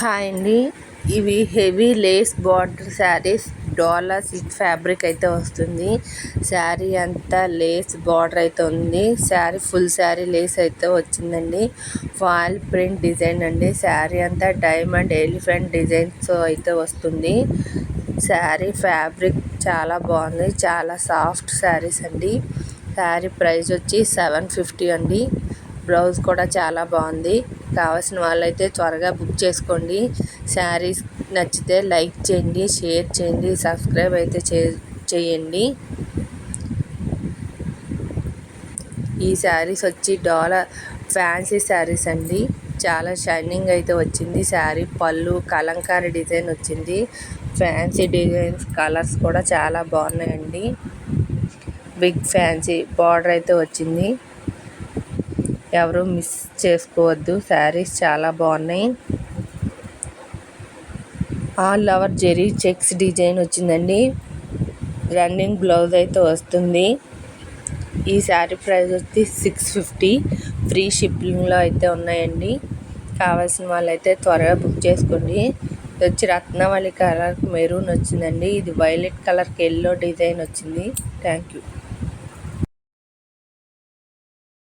Hi అండి. ఇవి heavy lace border saris. డోలా silk fabric అయితే వస్తుంది. శారీ అంతా లేస్ బార్డర్ అయితే ఉంది. శారీ ఫుల్ శారీ లేస్ అయితే వచ్చిందండి. ఫాయిల్ ప్రింట్ డిజైన్ అండి. శారీ అంతా డైమండ్ ఎలిఫెంట్ డిజైన్స్ అయితే వస్తుంది. శారీ ఫ్యాబ్రిక్ చాలా బాగుంది. చాలా సాఫ్ట్ శారీస్ అండి. శారీ ప్రైస్ వచ్చి 750 అండి. బ్లౌజ్ కూడా చాలా బాగుంది. కావాల్సిన వాళ్ళైతే త్వరగా బుక్ చేసుకోండి. శారీస్ నచ్చితే లైక్ చేయండి, షేర్ చేయండి, సబ్స్క్రైబ్ అయితే చేయండి. ఈ శారీస్ వచ్చి డోలా ఫ్యాన్సీ శారీస్ అండి. చాలా షైనింగ్ అయితే వచ్చింది. శారీ పళ్ళు కలంకారీ డిజైన్ వచ్చింది. ఫ్యాన్సీ డిజైన్స్ కలర్స్ కూడా చాలా బాగున్నాయండి. బిగ్ ఫ్యాన్సీ బార్డర్ అయితే వచ్చింది. ఎవరు మిస్ చేసుకోవద్దు. శారీస్ చాలా బాగున్నాయి. All over zari checks design వచ్చిందండి. రన్నింగ్ బ్లౌజ్ అయితే వస్తుంది. ఈ శారీ ప్రైస్ వచ్చి 650. ఫ్రీ షిప్పింగ్లో అయితే ఉన్నాయండి. కావాల్సిన వాళ్ళైతే త్వరగా బుక్ చేసుకోండి. ఇది వచ్చి రత్నవళి కలర్ మెరూన్ వచ్చిందండి. ఇది వైలెట్ కలర్కి ఎల్లో డిజైన్ వచ్చింది. Thank you.